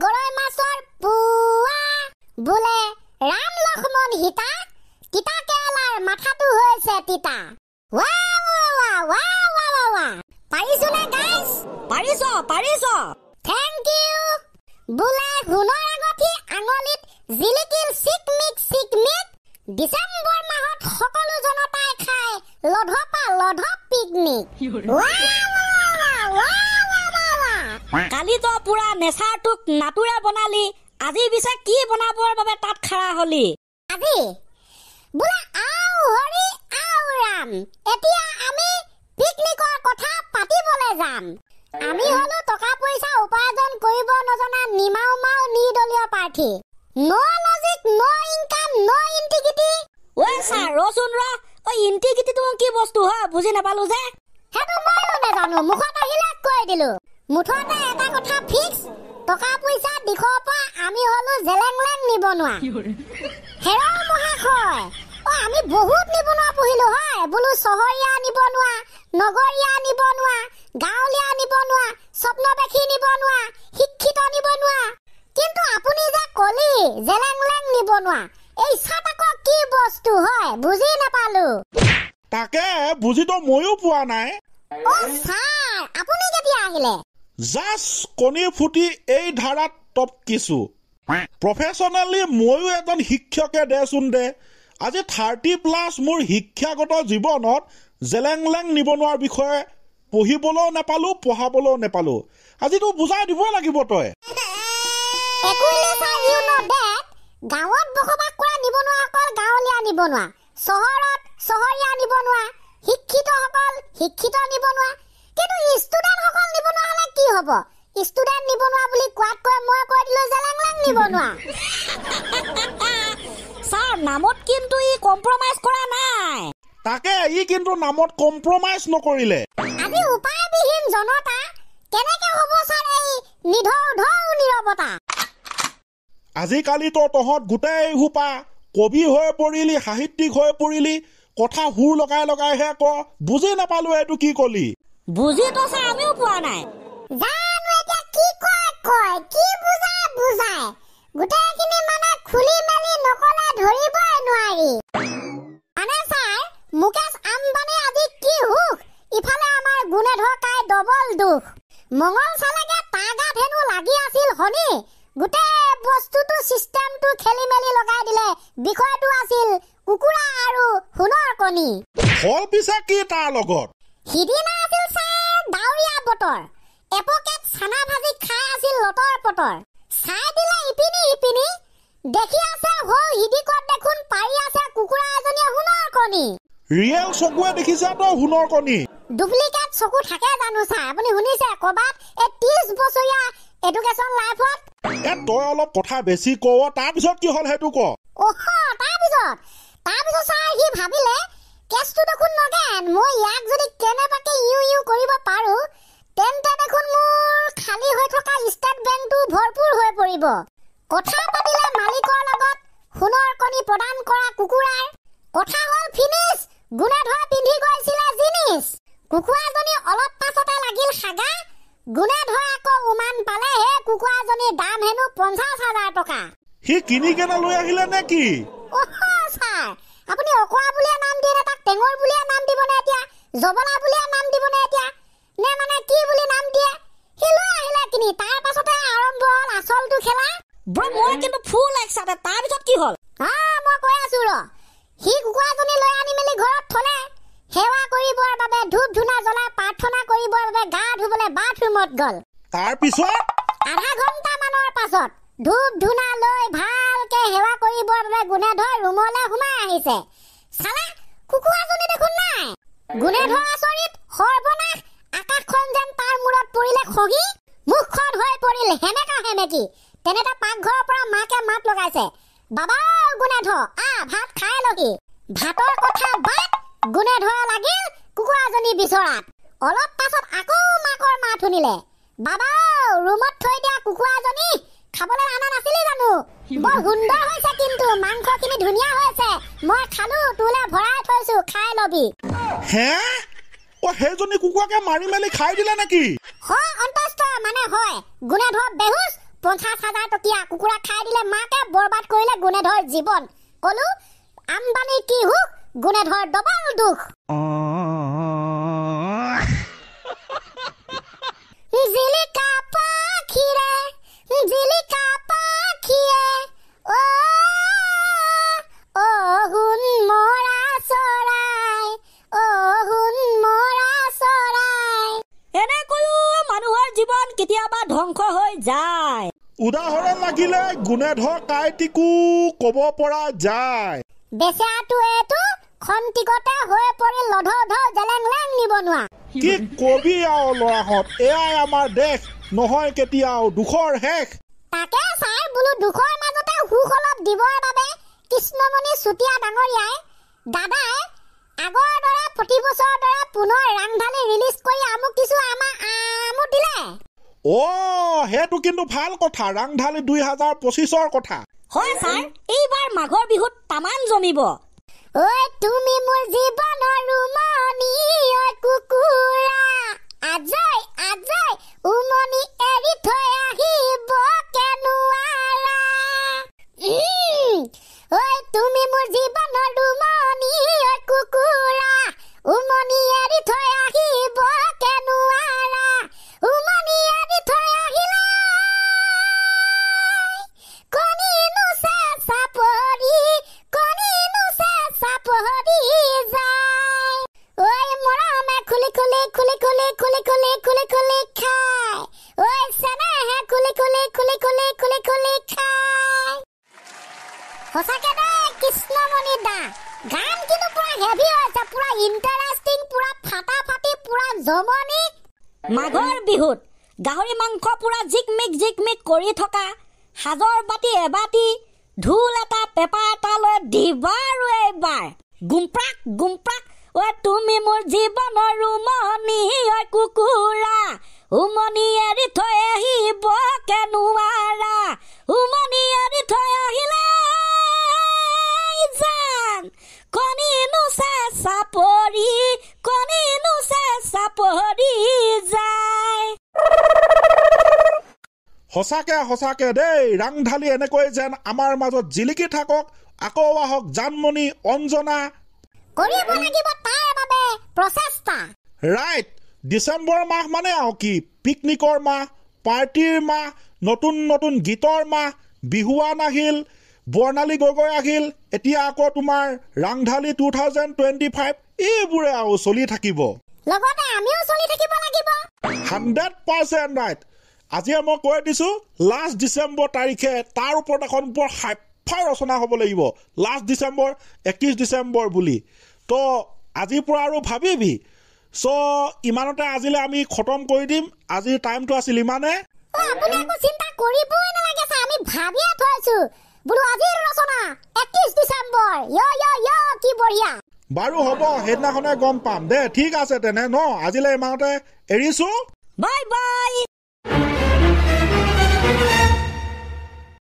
গৰৈ মাছৰ পুৱা বোলে ৰাম লক্ষ্মণ সীতা তিতা কেৰেলাৰ মাথাটো হৈছে তিতা ৱা ৱা ৱা ৱা ৱা পাৰিছো না গাইস পাৰিছ থ্যাংক ইউ বোলে হুনৰ আগঠি আঙলিত জিলিকিল চিকমিক ডিসেম্বৰ মাহত সকলো জনতাই খায় লধপ পিকনিক কালি তো পুৰা নেচাৰটোক নাতুৰে বনালি আজি পিছে কি বনাবৰ বাবে তাত খাৰা হলি আজি বোলে আও হৰি আও ৰাম এতিয়া আমি পিকনিকৰ কথা পাতিবলৈ যাম আমি হলো টকা পইচা উপাৰ্জন কৰিব নজনা নিমাও নিদলীয় প্ৰাৰ্থী নো লজিক নো ইনকাম নো ইন্টিগ্ৰিটি ঐ ছাৰ ৰচোন ৰ ঐ ইন্টিগ্ৰিটিটো কি বস্তু হয় বুজি নাপালো যে হেতু মইও নাজানো মুখত আহিলে কৈ দিলো মুঠতে এটা কথা ফিক্স টকা পইচা দিখৰ পৰা আমি হলো জেলেংলেং নিবনোৱা হেৰা মহাশয় আমি বহুত নিবনোৱা পঢ়িলো হয় বোলো চহৰীয়া নিবনোৱা নগৰীয়া নিবনোৱা গাঁৱলীয়া নিবনোৱা স্বপ্নবেশী নিবনোৱা শিক্ষিত নিবনোৱা কিন্তু আপুনি যে কলি জেলেংলেং নিবনোৱা এই সাতাক কি বস্তু হয় বুজি নাপালো তাকে বুজি তো ময়ো পোৱা নাই ও স্যাৰ আপুনি কেতিয়া আহিলে জাস্ট কণী ফুটি এই ধাৰাত টপকিছো প্ৰফেশনালি ময়ো এজন শিক্ষকে দেচোন দে আজি 30+ মোৰ শিক্ষাগত জীৱনত জেলেংলেং নিবনোৱাৰ বিষয়ে পঢ়িবলৈও নাপালো পঢ়াবলৈও নাপালো আজি তো বুজাই দিব লাগিব তই একুইলে স্যার ইউ নো দ্যাট গাঁৱত বসবাস কৰা নিবনুৱাসকল গাঁৱলীয়া নিবনুৱা চহৰত চহৰীয়া নিবনুৱা শিক্ষিত নিবনুৱা কিন্তু ষ্টুডেণ্টসকল নিবনুৱা হলে কি হ'ব ষ্টুডেণ্ট নিবনুৱা বুলি কোৱাতকৈ মই কৈ দিলো জেলেংলেং নিবনুৱা ছাৰ নামত কিন্তু ই কম্প্ৰমাইজ কৰা নাই তাকে ই কিন্তু নামত কম্প্ৰমাইজ নকৰিলে আজি উপায়বিহীন জনতা কেনেকে হ'ব ছাৰ এই নিধৌ নীৰৱতা আজিকালি তো তহঁত গোটেই সোপা কবি হৈ পৰিলি সাহিত্যিক হৈ পৰিলি কথা সুৰ লগাইহে ক বুজি নাপালো এইটো কি কলি বুজি তো ছাৰ আমিও পোৱা নাই জানো এতিয়া কি কয় কি বুজাই গোটেইখিনি মানে খুলি মেলি নকলে ধৰিবই নোৱাৰি মানে ছাৰ মুকেশ আম্বানী আজি কি হুক ইফালে আমাৰ গুণেধৰ কাই ডবল দুখ মংগল চালেগে তাগাত হেনো লাগি আছিল হনি গোটেই বস্তুটো সিস্টেমটো খেলি মেলি লগাই দিলে বিষয়টো আছিল কুকুৰা আৰু হুনৰ কণী ফল পিছে কি তাৰ লগত সিদিনা আছিল ছাৰ ডাউৰীয়া বতৰ এপকেট চানা ভাজি খাই আছিল লতৰ পতৰ চাই দিলে ইপিনি দেখি আছে হৌ হিদিকত দেখোন পাৰি আছে কুকুৰা এজনীয়ে হুনৰ কণী ৰিয়েল চকুৱে দেখিছা তো হুনৰ কণী ডুপ্লিকেট চকু থাকে জানো ছাৰ আপুনি শুনিছে কবাত 30 বছৰীয়া এডুকেশ্যন লাইফত তই অলপ কথা বেছি কৱ তাৰপিছত কি হ'ল সেইটো ক তাৰপিছত ছাৰ সি ভাবিলে কেছটো দেখোন নগেন মই ইয়াক যদি কেনেবাকে ইউ কৰিব পাৰো তেন্তে দেখোন মোৰ খালী হৈ থকা ষ্টেট বেংকটো ভৰপূৰ হৈ পৰিব কথা পাতিলে মালিকৰ লগত হুনৰ কণী প্ৰদান কৰা কুকুৰাৰ কথা হ'ল ফিনিছ গুণেধৰ পিন্ধি গৈছিলে জিনিছ কুকুৰাজনী অলপ পাছতে লাগিল খাগা গুণেধৰ আকৌ উমান পালে হে কুকুৰাজনীৰ দাম হেনো 50,000 টকা সি কিনি কেনে লৈ আহিলে নে কি ছাৰ আপুনি অকোৱা বুলিয়ে নাম দিয়ে তাক টেঙৰ বুলিয়ে নাম দিব নে এতিয়া জবলা বুলিয়ে নাম দিব নে এতিয়া নে মানে কি বুলি নাম দিয়ে সি লৈ আহিলে কিনি তাৰ পাছতে আৰম্ভ হ'ল আচলটো খেলা মই কিন্তু ফুল এক্সাইটেড তাৰপিছত কি হ'ল মই কৈ আছো সি কুকুৰাজনী লৈ আনি মেলি ঘৰত থলে সেৱা কৰিবৰ বাবে ধূপ ধূনা জ্বলাই প্ৰাৰ্থনা কৰিবৰ বাবে গা ধুবলৈ বাথৰুমত গ'ল তাৰপিছত আধা ঘণ্টা মানৰ পাছত ধূপ ধূনা লৈ ভালকে সেৱা কৰিবৰ বাবে গুণেধৰ ৰুমলৈ সোমাই আহিছে চালা কুকুৰাজনী দেখোন নাই গুণেধৰ আচৰিত সৰ্বনাশ আকাশখন যেন তাৰ মূৰত পৰিলে খগি মুখখন হৈ পৰিল হেমেকি তেনেতে পাকঘৰৰ পৰা মাকে মাত লগাইছে বাবা গুণেধৰ ভাত খাই লহি ভাতৰ কথা বাদ গুণেধৰ লাগিল কুকুৰাজনী বিচৰাত অলপ পাছত আকৌ মাকৰ মাত শুনিলে বাবা ৰুমত থৈ দিয়া কুকুৰাজনী খাবলৈ আনা নাছিলি জানো বৰ সুন্দৰ হৈছে কিন্তু মাংসখিনি ধুনীয়া হৈছে মই খালো তোলে ভৰাই থৈছো খাই লবি হে সেইজনী কুকুৰাকে মাৰি মেলি খাই দিলে নেকি হয় অন্তস্থ মানে হয় গুণেধৰ বেহুচ 50,000 টকীয়া কুকুৰা খাই দিলে মাকে বৰবাদ কৰিলে গুণেধৰ জীৱন কলো আম্বানী কি হুক গুণেধৰ ডবল দুখ জিলিকা পাখিৰে অহুন মৰা চৰাই এনেকৈও মানুহৰ জীৱন কেতিয়াবা ধ্বংস হৈ যায় উদাহৰণ লাগিলে গুণেধৰ কাইটিকো ক'ব পৰা যায় বেচেৰাটো এইটো খন্তিকতে হৈ পৰি লধৌ জেলেংলেং নিবনোৱা কি কবি আৰু ল'ৰাহঁত এয়াই আমাৰ দেশ নহয় কেতিয়াও দুখৰ শেষ তাকে চাই বোলো দুখৰ মাজতে সুখ অলপ দিবৰ বাবে কৃষ্ণমণি চুতীয়া ডাঙৰীয়াই দাদাই আগৰ দৰে প্ৰতি বছৰৰ দৰে পুনৰ ৰাংঢালি ৰিলিজ কৰি আমুক কিছু আমোদ দিলে সেইটো কিন্তু ভাল কথা ৰাংঢালি 2025ৰ কথা হয় ছাৰ এইবাৰ মাঘৰ বিহুত তামান জমিব ঐ তুমি মোৰ জীৱনৰ ৰুমনি ঐ কুকুৰা আজয় উমনি এৰি থৈ আহিব কেনুৱাৰা ঐ তুমি মোৰ জীৱনৰ ৰুমনি ঐ কুকুৰা উমনি এৰি থৈ আহিব কেনুৱাৰা উমনি এৰি থৈ আহিলে কণীনো চাপৰি যায় ঐ মৰমে খুলি খাই ঐ চেনেহে খুলি খাই সঁচাকে দেই কৃষ্ণমণি দা গান কিন্তু পুৰা হেভি হৈছে পুৰা ইণ্টাৰেষ্টিং পুৰা ফাটাফাটি পুৰা জমনি মাঘৰ বিহুত গাহৰি মাংস পুৰা জিকমিক কৰি থকা সাজৰ বাতি এবাতি ঢোল এটা পেপা এটা লৈ দিবা আৰু এইবাৰ গুমপ্ৰাক ঐ তুমি মোৰ জীৱনৰ ৰুমনি ঐ কুকুৰা উমনি এৰি থৈ আহিব কেনুৱাৰা উমনি এৰি থৈ আহিলে জান কণীনো চাপৰি যায় সঁচাকে দেই ৰাংঢালি এনেকৈ যেন আমাৰ মাজত জিলিকি থাকক আকৌ আহক জানমণি অঞ্জনা কৰিব লাগিব তাৰ বাবে প্ৰচেষ্টা ৰাইট ডিচেম্বৰ মাহ মানে আৰু কি পিকনিকৰ মাহ পাৰ্টিৰ মাহ নতুন গীতৰ মাহ বিহুৱান আহিল বৰ্ণালী গগৈ আহিল এতিয়া আকৌ তোমাৰ ৰাংঢালি 2025 এইবোৰে আৰু চলি থাকিব লগতে আমিও চলি থাকিব লাগিব 100% ৰাইট আজি মই কৈ দিছো লাষ্ট ডিচেম্বৰ তাৰিখে তাৰ ওপৰত এখন বৰ হাইফাই ৰচনা হ'ব লাগিব লাষ্ট ডিচেম্বৰ 21 ডিচেম্বৰ বুলি তো আজিৰ পৰা আৰু ভাবিবি ইমানতে আজিলে আমি খতম কৰি দিম আজিৰ টাইমটো আছিল ইমানে আপুনি একো চিন্তা কৰিবই নালাগে স্যাৰ আমি ভাবিয়া থৈছো বুলো আজিৰ ৰচনা 21 ডিচেম্বৰ ইয়ো কি বঢ়িয়া বাৰু হ'ব সেইদিনাখনে গম পাম দে ঠিক আছে তেনে ন আজিলে ইমানতে এৰিছো বাই